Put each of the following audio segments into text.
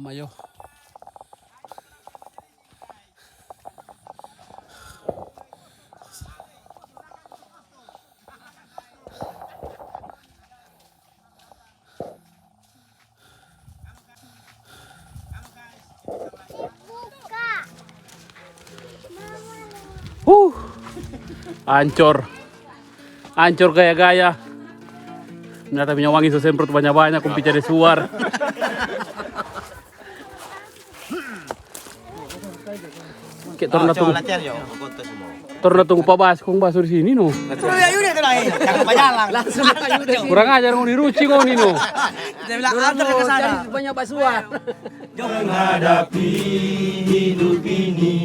mayo. Ancur gaya-gaya. Ternyata minyak wangi sesemprot banyak-banyak kumpi cari suar. Kayak torna tunggu pabas kong baso di sini no. Kurang ajar mau diruci kau nih no. Banyak basuan. Menghadapi hidup ini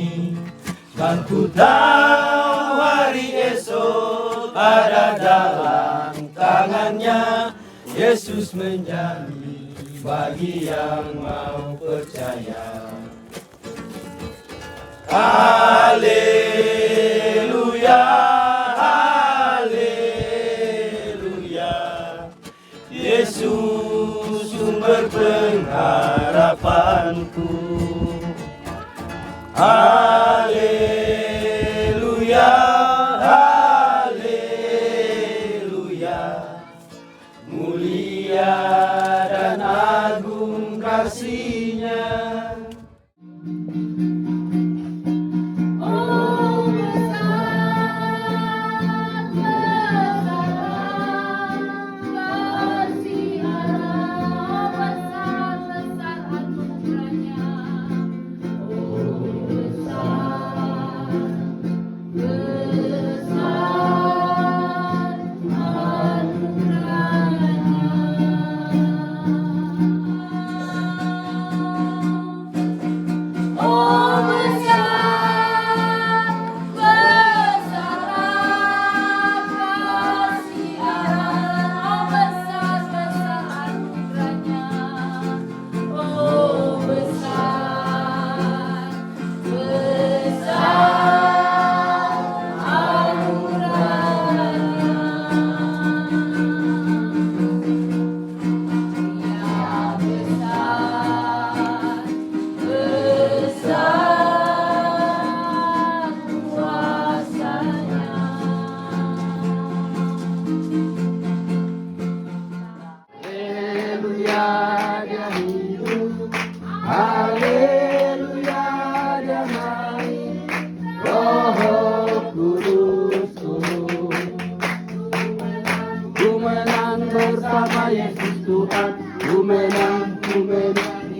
dan ku tahu hari esok ada dalam tangannya. Yesus menjanji bagi yang mau percaya. Haleluya, haleluya. Yesus sumber pengharapanku. Haleluya, haleluya. Mulia dan agung kasih-Nya.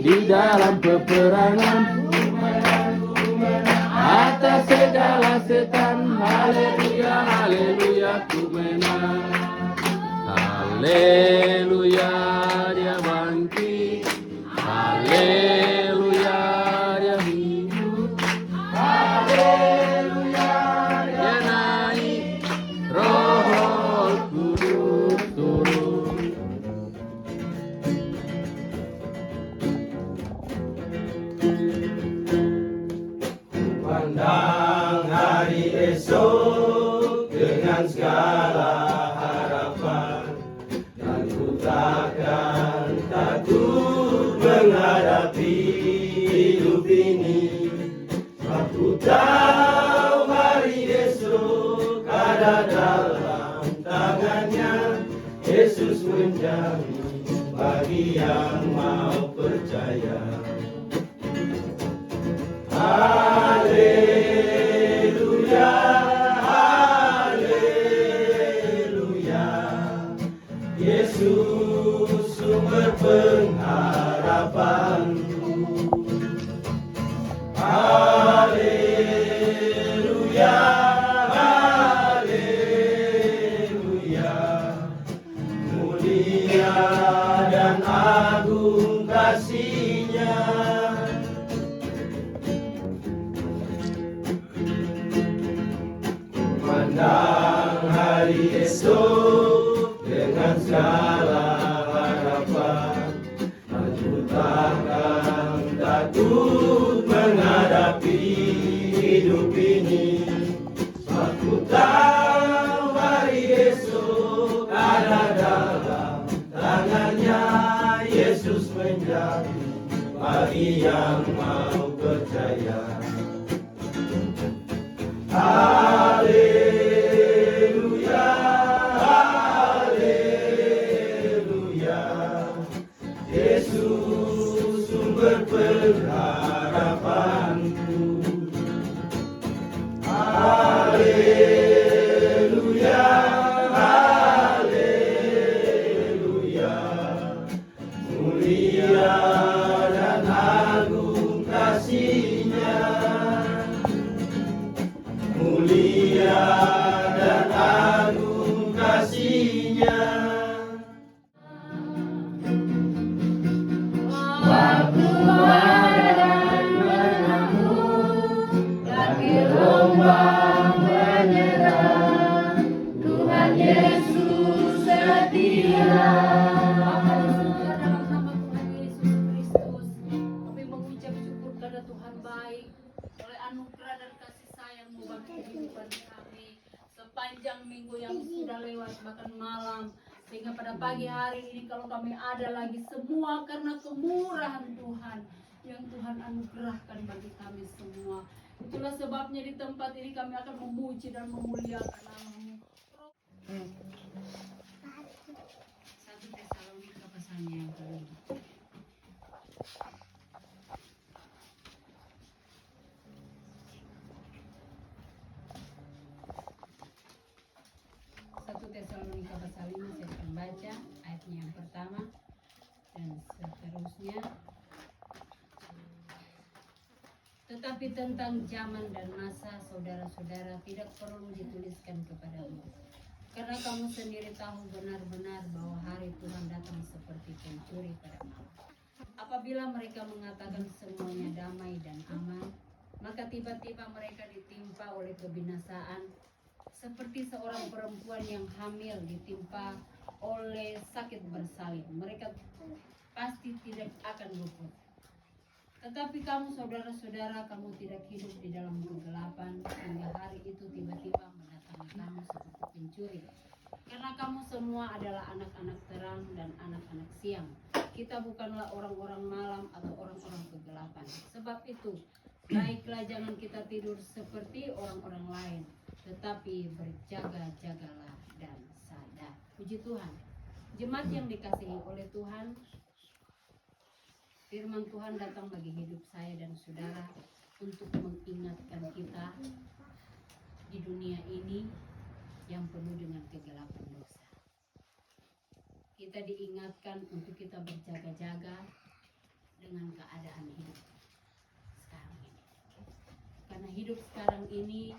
Di dalam peperangan atas segala setan. Haleluya, haleluya, ku menang. Haleluya, dia bangkit. Haleluya, dia hidup. Haleluya, dia naik. Roh Kudus turun. Pandang hari esok dengan segala harapan, dan ku takkan takut menghadapi hidup ini. Sebab ku tahu hari esok ada dalam tangannya. Yesus menjamin bagi yang mau percaya. Haleluya, haleluya. Yesus sumber pengharapanku. Haleluya, haleluya. Mulia dan agung kasih-Nya. Pandang hari esok dengan segala harapan, aku takkan takut menghadapi hidup ini. Aku tahu hari esok ada dalam tangannya. Yesus menjamin bagi yang mau percaya. Haleluya, haleluya, Yesus sumber pengharapanku. Haleluya, haleluya, mulia dan agung kasih-Nya, mulia dan agung kasih-Nya. Waktu badan menanggung, kaki gelombang menyerang, Tuhan Yesus setia. Dalam nama Tuhan Yesus Kristus, kami mengucap syukur kepada Tuhan baik oleh anugerah dan kasih sayang-Mu bagi kehidupan kami sepanjang minggu yang sudah lewat, bahkan malam, sehingga pada pagi hari ini kalau kami ada lagi, semua karena kemurahan Tuhan yang Tuhan anugerahkan bagi kami semua. Itulah sebabnya di tempat ini kami akan memuji dan memuliakan nama-Mu. 1 Tesalonika pasalnya yang kelima. Tesalonika pasal 5 saya akan baca ayatnya yang pertama dan seterusnya. Tetapi tentang zaman dan masa, saudara-saudara, tidak perlu dituliskan kepadamu, karena kamu sendiri tahu benar-benar bahwa hari Tuhan datang seperti pencuri pada malam. Apabila mereka mengatakan semuanya damai dan aman, maka tiba-tiba mereka ditimpa oleh kebinasaan, seperti seorang perempuan yang hamil ditimpa oleh sakit bersalin. Mereka pasti tidak akan luput. Tetapi kamu, saudara-saudara, kamu tidak hidup di dalam kegelapan hingga hari itu tiba-tiba mendatangi kamu seperti pencuri. Karena kamu semua adalah anak-anak terang dan anak-anak siang. Kita bukanlah orang-orang malam atau orang-orang kegelapan. Sebab itu, baiklah jangan kita tidur seperti orang-orang lain, tetapi berjaga-jagalah dan sadar. Puji Tuhan. Jemaat yang dikasihi oleh Tuhan, firman Tuhan datang bagi hidup saya dan saudara untuk mengingatkan kita di dunia ini yang penuh dengan kegelapan dosa. Kita diingatkan untuk kita berjaga-jaga dengan keadaan hidup sekarang ini. Karena hidup sekarang ini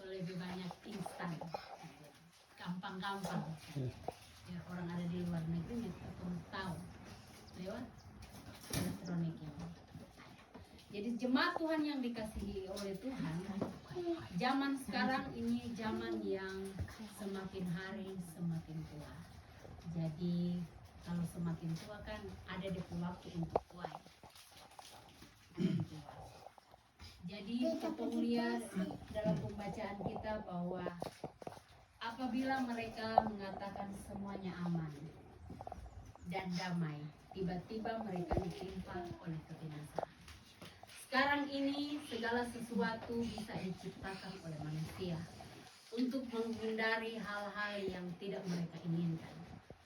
lebih banyak instan, gampang-gampang. Ya, orang ada di luar negeri kita perlu tahu lewat elektronik yang ada. Jadi jemaat Tuhan yang dikasihi oleh Tuhan, zaman sekarang ini zaman yang semakin hari semakin tua. Jadi kalau semakin tua kan ada di waktu untuk tua. Jadi kita melihat dalam pembacaan kita bahwa apabila mereka mengatakan semuanya aman dan damai, tiba-tiba mereka ditimpa oleh kebinasaan. Sekarang ini segala sesuatu bisa diciptakan oleh manusia untuk menghindari hal-hal yang tidak mereka inginkan.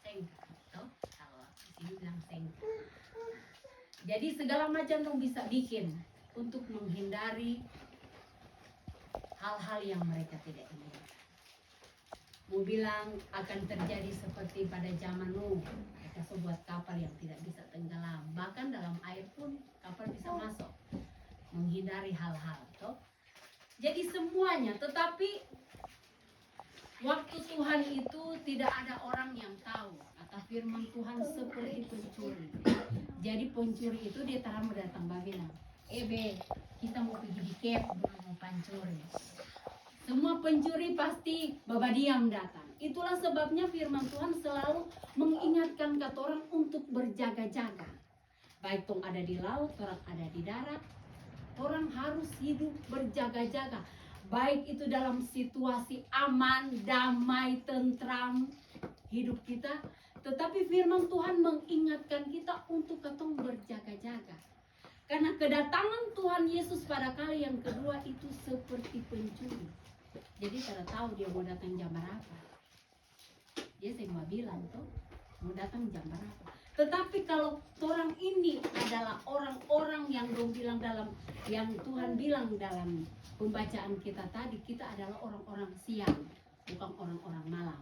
Sengkak, toh? Kalau di sini bilang sengkak. Jadi segala macam yang bisa bikin untuk menghindari hal-hal yang mereka tidak inginkan. Mau bilang akan terjadi seperti pada zaman Nuh, mereka membuat kapal yang tidak bisa tenggelam, bahkan dalam air pun kapal bisa masuk, menghindari hal-hal, toh. Jadi semuanya, tetapi waktu Tuhan itu tidak ada orang yang tahu. Kata firman Tuhan seperti pencuri. Jadi pencuri itu dia tahan mendatang babina. Kita mau pergi di Cape, mau pancuri. Semua pencuri pasti babadiam datang. Itulah sebabnya firman Tuhan selalu mengingatkan kata orang untuk berjaga-jaga. Baik tong ada di laut, orang ada di darat, orang harus hidup berjaga-jaga. Baik itu dalam situasi aman, damai, tentram hidup kita. Tetapi firman Tuhan mengingatkan kita untuk ketong berjaga-jaga. Karena kedatangan Tuhan Yesus pada kali yang kedua itu seperti pencuri. Jadi tidak tahu dia mau datang jam berapa. Dia semua bilang tuh mau datang jam berapa. Tetapi kalau orang ini adalah orang-orang yang dong bilang dalam, yang Tuhan bilang dalam pembacaan kita tadi, kita adalah orang-orang siang, bukan orang-orang malam.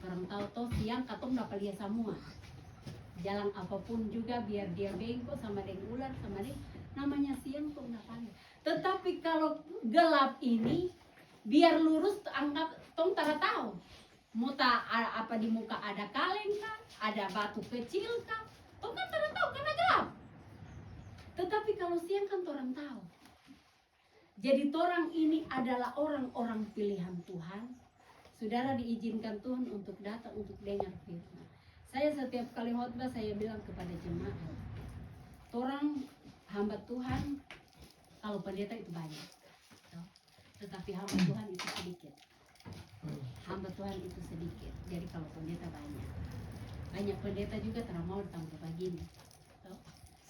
Orang tahu toh siang katong dapat lihat semua. Jalan apapun juga biar dia bengkok sama dengan ular sama dia, namanya siang tuh dapat lihat. Tetapi kalau gelap ini biar lurus anggap tong tidak tahu. Muta apa di muka ada kaleng kah, ada batu kecil kah, tong kan tidak tahu karena gelap. Tetapi kalau siang kan orang tahu. Jadi orang ini adalah orang-orang pilihan Tuhan. Saudara diizinkan Tuhan untuk datang untuk dengar firman. Saya setiap kali khotbah saya bilang kepada jemaat, orang hamba Tuhan kalau pendeta itu banyak, tetapi hamba Tuhan itu sedikit. Hamba Tuhan itu sedikit. Jadi kalau pendeta banyak pendeta juga tidak mau tampil begini.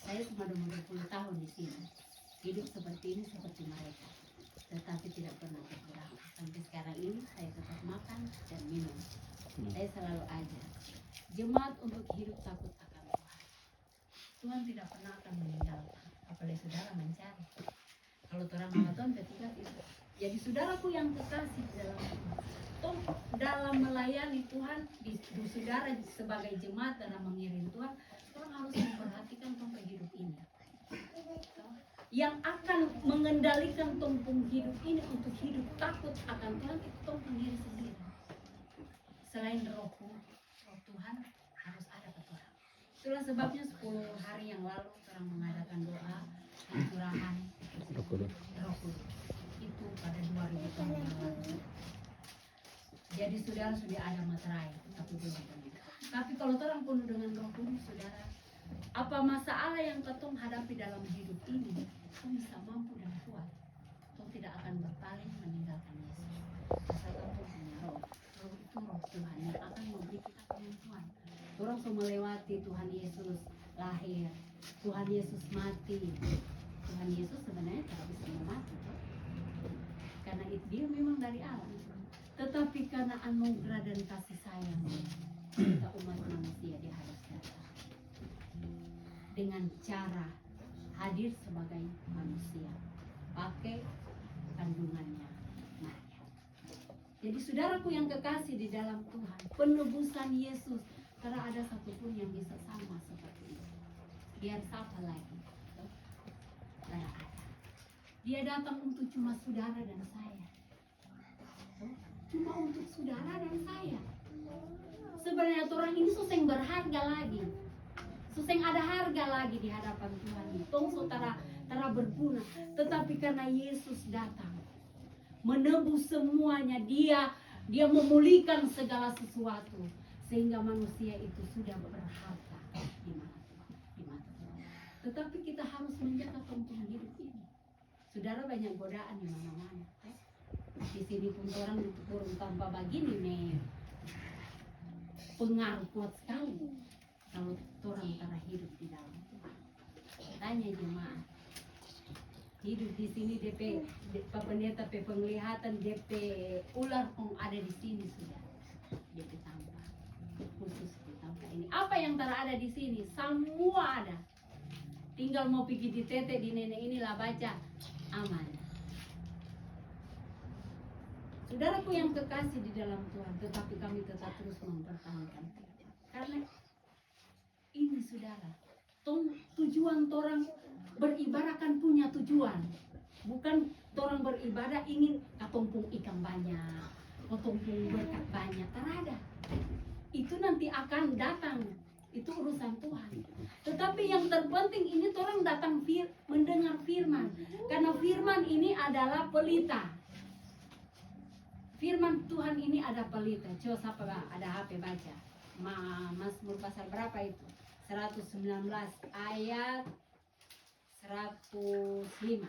Saya cuma 20 tahun di sini, hidup seperti ini seperti mereka, tetapi tidak pernah berkurang. Sampai sekarang ini saya tetap makan dan minum. Saya selalu ajar jemaat untuk hidup takut akan Tuhan. Tuhan tidak pernah akan meninggalkan, apalagi saudara mencari. Kalau orang Ramadan ketiga itu. Jadi saudaraku yang kekasih dalam Tuhan, dalam melayani Tuhan, di saudara sebagai jemaat dalam mengiring Tuhan, orang harus memperhatikan tentang hidup ini. Yang akan mengendalikan tumpung hidup ini untuk hidup takut akan Tuhan itu tumpung diri sendiri. Selain roh Tuhan harus ada pada orang. Itulah sebabnya 10 hari yang lalu orang mengadakan doa pencurahan Roh Kudus. Itu pada 2000 tahun yang lalu. Jadi saudara sudah ada materai, tapi belum penuh. Tapi kalau orang penuh dengan Roh Kudus, saudara, apa masalah yang ketong hadapi dalam hidup ini, ketong bisa mampu dan kuat. Ketong tidak akan berpaling meninggalkan Yesus. Asal ketong punya roh. Roh itu roh Tuhan yang akan memberi kita kemampuan. Orang semua melewati Tuhan Yesus lahir, Tuhan Yesus mati. Tuhan Yesus sebenarnya tidak bisa mati, karena itu dia memang dari Allah. Tetapi karena anugerah dan kasih sayang kita umat manusia, dia harus datang dengan cara hadir sebagai manusia, pakai kandungannya Maria. Jadi saudaraku yang kekasih di dalam Tuhan, penebusan Yesus, karena ada satupun yang bisa sama seperti itu. Biar siapa lagi? Tidak ada. Dia datang untuk cuma saudara dan saya. Cuma untuk saudara dan saya. Sebenarnya orang ini suseng berharga lagi. Suseng ada harga lagi di hadapan Tuhan. Tong saudara berguna. Tetapi karena Yesus datang, menebus semuanya, dia memulihkan segala sesuatu, sehingga manusia itu sudah berharga di mata Tuhan. Tetapi kita harus menjaga tumpung hidup ini. Saudara, banyak godaan di mana-mana. Di sini pun orang dikurung tanpa begini nih. Pengaruh kuat sekali kalau orang antara hidup di dalam Tuhan. Tanya jemaat, hidup di sini DP pendeta penglihatan DP ular pun ada di sini sudah. DP tanpa khusus di tanpa ini. Apa yang ada di sini? Semua ada. Tinggal mau pergi di tete di nenek inilah baca aman. Saudaraku yang kekasih di dalam Tuhan, tetapi kami tetap terus mempertahankan. Karena ini saudara, tujuan orang beribadah kan punya tujuan. Bukan orang beribadah ingin katumpung ikan banyak, katumpung berkat banyak, tak ada. Itu nanti akan datang, itu urusan Tuhan. Tetapi yang terpenting ini orang datang mendengar firman. Karena firman ini adalah pelita. Firman Tuhan ini ada pelita. Coba siapa ada HP baca. Mazmur pasal berapa itu? 119 ayat 105.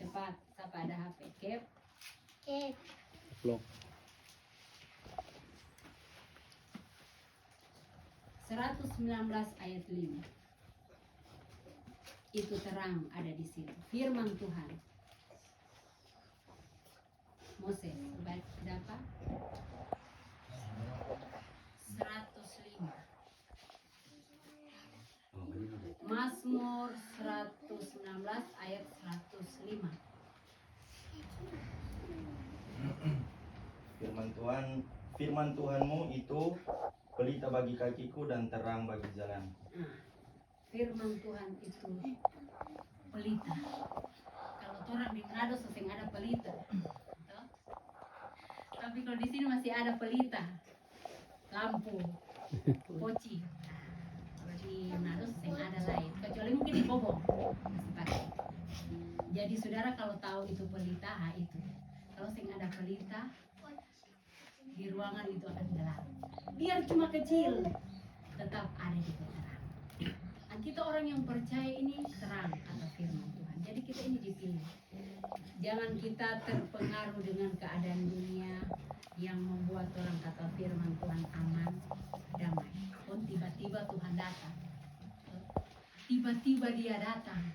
Cepat, siapa ada HP? Kep. Blok. 119 ayat 5. itu terang ada di sini. Firman Tuhan. Moses, berapa? 105. Mazmur 116 ayat 105. Firman Tuhanmu itu pelita bagi kakiku dan terang bagi jalan. Nah, firman Tuhan itu pelita. Kalau orang di Manado sering ada pelita. Toh? Tapi kalau di sini masih ada pelita. Lampu, poci. Kalau di Manado sering ada lain. Kecuali mungkin di Bobong masih pakai. Jadi saudara kalau tahu itu pelita, itu. Kalau sering ada pelita di ruangan itu akan gelap. Biar cuma kecil, tetap ada di terang. Dan kita orang yang percaya ini terang atas firman Tuhan. Jadi kita ini dipilih. Jangan kita terpengaruh dengan keadaan dunia yang membuat orang kata firman Tuhan aman, damai. Pun tiba-tiba Tuhan datang. Tiba-tiba dia datang.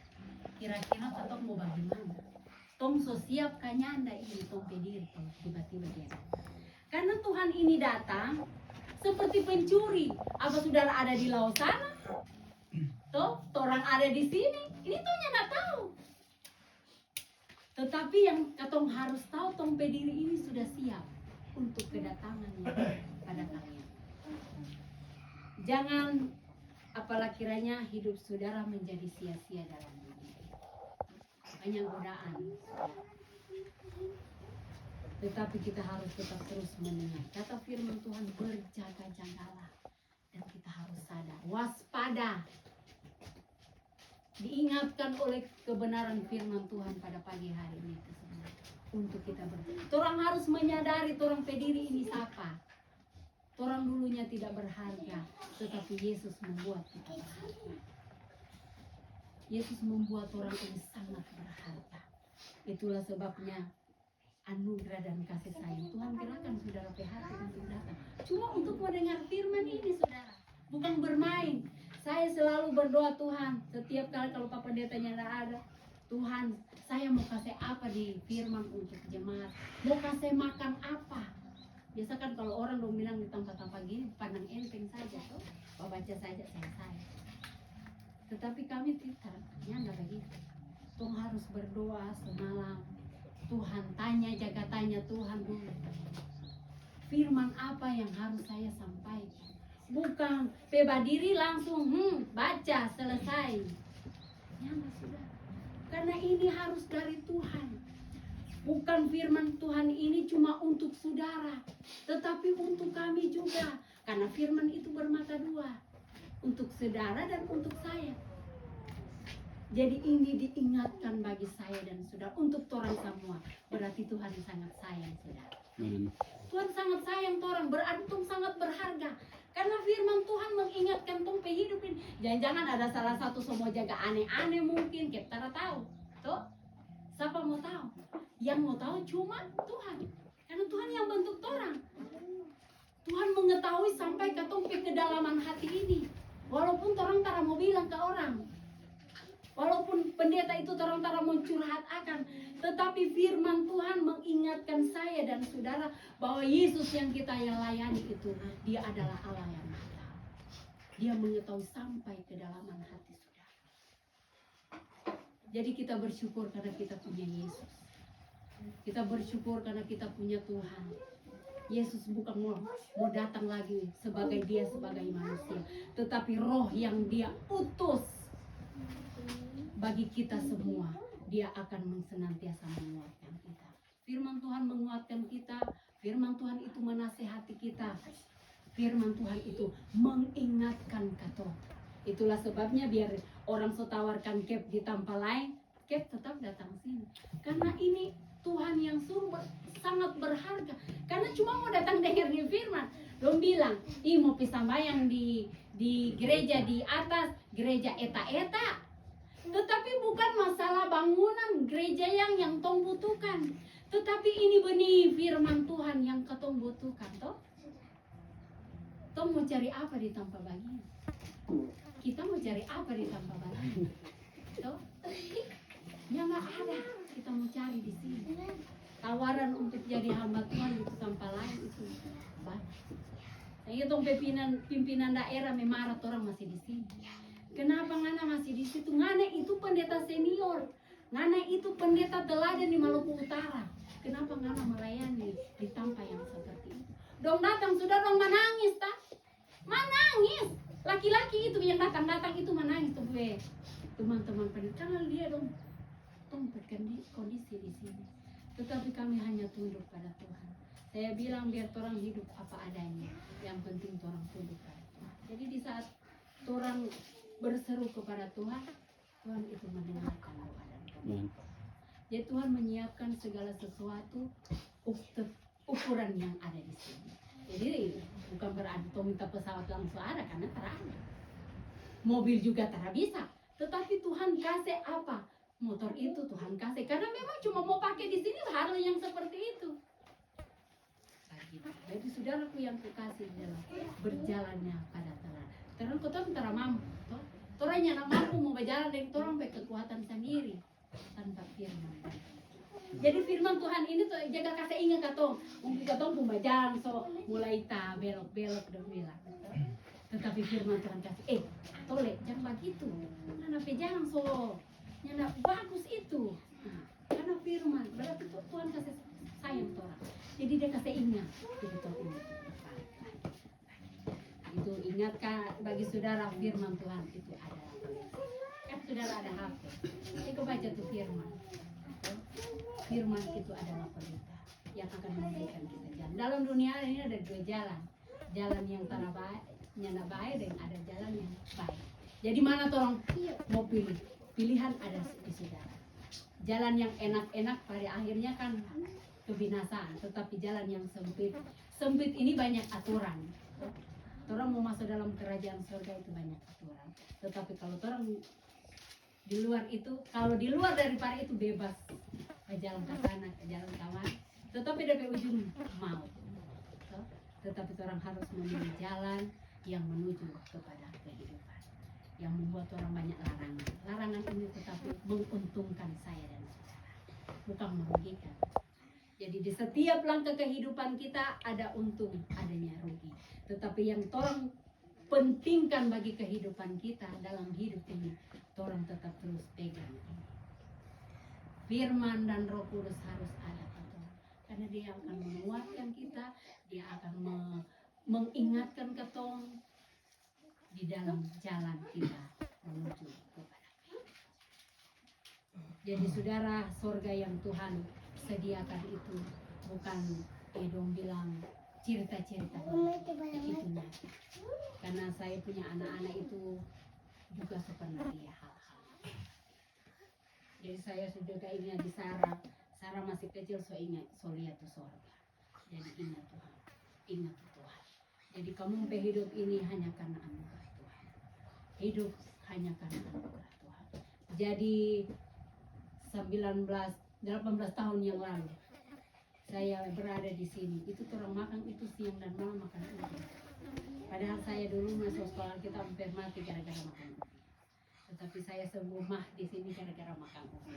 Kira-kira kita mau bagaimana? Tong so siap kanyanda ini tong pediri kalau tiba-tiba dia datang. Karena Tuhan ini datang seperti pencuri. Apa saudara ada di laut sana? Toh, orang ada di sini. Ini tuhnya nggak tahu. Tetapi yang katong harus tahu, tong pediri ini sudah siap untuk kedatangannya pada kalian. Jangan apalah kiranya hidup saudara menjadi sia-sia dalam dunia. Hanya godaan. Tetapi kita harus tetap terus mendengar. Kata firman Tuhan, berjaga-jagalah. Dan kita harus sadar, waspada. Diingatkan oleh kebenaran firman Tuhan pada pagi hari ini tersebut. Untuk kita berjaga. Orang harus menyadari, orang pediri ini siapa. Orang dulunya tidak berharga. Tetapi Yesus membuat kita berharga. Yesus membuat orang ini sangat berharga. Itulah sebabnya anugerah dan kasih sayang Tuhan gerakan saudara PHT untuk datang. Cuma untuk mendengar firman ini saudara, bukan bermain. Saya selalu berdoa Tuhan, setiap kali kalau Pak Pendetanya tidak ada, Tuhan, saya mau kasih apa di firman untuk jemaat, mau kasih makan apa. Biasa kan kalau orang dong bilang di tempat-tempat gini, pandang enteng saja tuh, baca saja selesai. Tetapi kami tidak, enggak begitu. Tuhan harus berdoa semalam. Tuhan tanya, jaga tanya Tuhan dulu. Firman apa yang harus saya sampaikan? Bukan pebadiri langsung baca selesai. Ya enggak sudah. Karena ini harus dari Tuhan. Bukan firman Tuhan ini cuma untuk saudara, tetapi untuk kami juga. Karena firman itu bermata dua. Untuk saudara dan untuk saya. Jadi ini diingatkan bagi saya dan saudara, untuk orang semua. Berarti Tuhan sangat sayang saudara. Tuhan sangat sayang orang, berarti Tuhan sangat berharga. Karena firman Tuhan mengingatkan tong hidupin. Jangan-jangan ada salah satu semua jaga aneh-aneh mungkin, kita tidak tahu. Tuh, siapa mau tahu? Yang mau tahu cuma Tuhan. Karena Tuhan yang bentuk orang. Tuhan mengetahui sampai ke tong kedalaman hati ini. Walaupun orang tak mau bilang ke orang. Walaupun pendeta itu terang-terang mencurhat akan, tetapi firman Tuhan mengingatkan saya dan saudara bahwa Yesus yang kita yang layani itu, dia adalah Allah yang maha. Dia mengetahui sampai kedalaman hati saudara. Jadi kita bersyukur karena kita punya Yesus. Kita bersyukur karena kita punya Tuhan. Yesus bukan mau datang lagi sebagai dia sebagai manusia, tetapi roh yang dia utus bagi kita semua, dia akan senantiasa menguatkan kita. Firman Tuhan menguatkan kita, firman Tuhan itu menasehati kita, firman Tuhan itu mengingatkan kita. Itulah sebabnya biar orang so tawarkan kep di tempat lain, kep tetap datang sini. Karena ini Tuhan yang suruh sangat berharga. Karena cuma mau datang dengar di firman. Dong bilang, mau pisambayang di gereja di atas, gereja eta-eta. Tetapi bukan masalah bangunan gereja yang tong butuhkan. Tetapi ini benih firman Tuhan yang ketong butuhkan. Toh? Tong mau cari apa di tanpa bagian? Kita mau cari apa di tanpa bagian? Toh? Ya nggak ada. Kita mau cari di sini. Tawaran untuk jadi hamba Tuhan itu tanpa lain itu banyak. Nah, itu pimpinan daerah memarah orang masih di sini. Kenapa Ngana masih di situ? Ngana itu pendeta senior. Ngana itu pendeta teladan di Maluku Utara. Kenapa Ngana melayani di tempat yang seperti itu? Dong datang sudah dong menangis, tak? Menangis. Laki-laki itu yang datang itu menangis tuh gue. Teman-teman pendeta, karena dia dong kondisi di sini. Tetapi kami hanya tunduk pada Tuhan. Saya bilang biar orang hidup apa adanya. Yang penting orang tunduk pada Tuhan. Jadi di saat orang berseru kepada Tuhan, Tuhan itu mendengarkan doa dan kami. Jadi Tuhan menyiapkan segala sesuatu ukuran yang ada di sini. Jadi bukan berarti Tuhan minta pesawat langsung ada, karena tak ada. Mobil juga tak bisa. Tetapi Tuhan kasih apa? Motor itu Tuhan kasih. Karena memang cuma mau pakai di sini hal yang seperti itu. Jadi saudaraku yang kukasih adalah berjalannya pada terang. Terang kau tara mampu. Torang yang mampu mau berjalan dengan torang pakai kekuatan sendiri tanpa firman. Jadi firman Tuhan ini tuh jaga kasih ingat katong. Mungkin katong pun berjalan so mulai belok dan bilang. Tetapi firman Tuhan kasih, toleh jangan begitu. Karena pejalan so yang bagus itu. Nah, karena firman berarti Tuhan kasih sayang torang. Jadi dia kasih ingat. Jadi torang ingat. Itu ingatkan bagi saudara firman Tuhan itu adalah kan saudara ada HP. Kita baca tuh firman. Firman itu adalah pelita yang akan memberikan kita jalan. Dalam dunia ini ada dua jalan. Jalan yang tak baik, yang baik, dan ada jalan yang baik. Jadi mana tolong mau pilih? Pilihan ada di saudara. Jalan yang enak-enak pada akhirnya kan kebinasaan. Tetapi jalan yang sempit. Sempit ini banyak aturan. Orang mau masuk dalam kerajaan surga itu banyak aturan. Tetapi kalau orang di luar itu, kalau di luar daripada itu bebas. Jalan ke sana, ke jalan kawan. Tetapi dari ujung mau. Tetapi orang harus memilih jalan yang menuju kepada kehidupan. Yang membuat orang banyak larangan. Larangan ini tetapi menguntungkan saya dan saudara. Bukan merugikan. Jadi di setiap langkah kehidupan kita ada untung, adanya rugi. Tetapi yang torang pentingkan bagi kehidupan kita dalam hidup ini, torang tetap terus pegang. Firman dan Roh Kudus harus ada pada, karena dia akan menguatkan kita, dia akan mengingatkan ketong di dalam jalan kita menuju kepada Dia. Jadi saudara, surga yang Tuhan sediakan itu bukan dong bilang cerita-cerita itu nyata. Karena saya punya anak-anak itu juga pernah lihat hal-hal. Jadi saya sudah ingat di Sarah masih kecil, so lihat tuh surga. Jadi ingat Tuhan, ingat Tuhan. Jadi kamu hidup ini hanya karena anugerah Tuhan. Hidup hanya karena anugerah Tuhan. Jadi 18 tahun yang lalu saya berada di sini. Itu orang makan itu siang dan malam makan ubi. Padahal saya dulu masuk sekolah kita hampir mati gara-gara makan ubi. Tetapi saya sembuh mah di sini gara-gara makan ubi.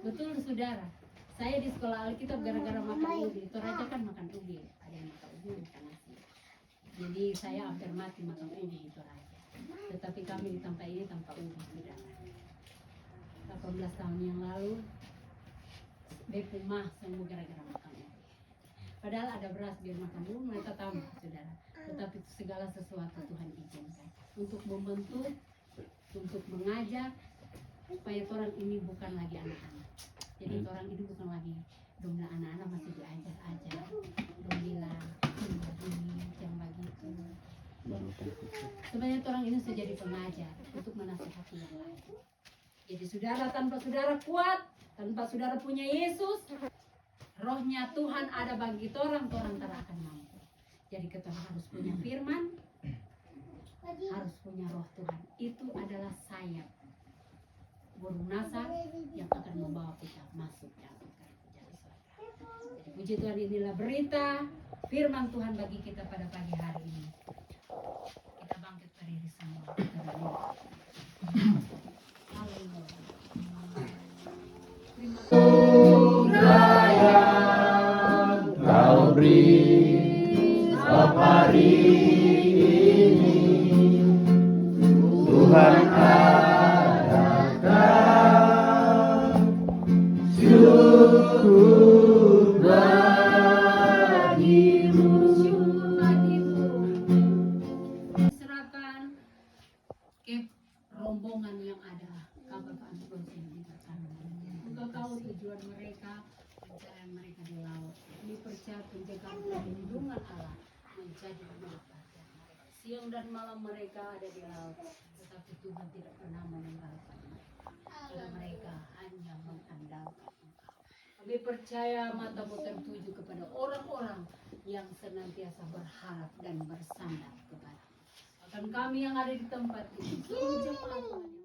Betul saudara. Saya di sekolah Alkitab gara-gara makan ubi. Toraja kan makan ubi. Ada yang makan ubi makan nasi. Jadi saya hampir mati makan ubi di Toraja. Tetapi kami di tempat ini tanpa ubi tidak. 18 tahun yang lalu Bekumah sembuh gara-gara makan ubi. Padahal ada beras biar makan dulu mereka tahu saudara. Tetapi segala sesuatu Tuhan izinkan untuk membentuk, untuk mengajar supaya orang ini bukan lagi anak-anak. Jadi orang ini bukan lagi domba anak-anak, masih diajar-ajar. Dong bilang begini, yang begitu. Sebenarnya orang ini sudah jadi pengajar untuk menasihati yang lain. Jadi saudara, tanpa saudara kuat, tanpa saudara punya Yesus, rohnya Tuhan ada bagi orang tak akan mampu. Jadi kita harus punya firman, harus punya roh Tuhan. Itu adalah sayap burung nasar yang akan membawa kita masuk dalam kerajaan surga. Jadi puji Tuhan, inilah berita firman Tuhan bagi kita pada pagi hari ini. Kita bangkit berdiri semua. Kita berdoa. Tuhan adakan syukur bagimu. Syukur bagimu. Serahkan ke rombongan yang ada. Kabar untuk tahu tujuan mereka, pencarian mereka di laut. Dipercaya penjagaan perlindungan Allah menjadi milik mereka. Siang dan malam mereka ada di laut, tetapi Tuhan tidak pernah meninggalkan mereka. Karena mereka hanya mengandalkan Engkau. Kami percaya matamu tertuju kepada orang-orang yang senantiasa berharap dan bersandar kepada. Bahkan kami yang ada di tempat ini, seluruh jemaat Tuhan,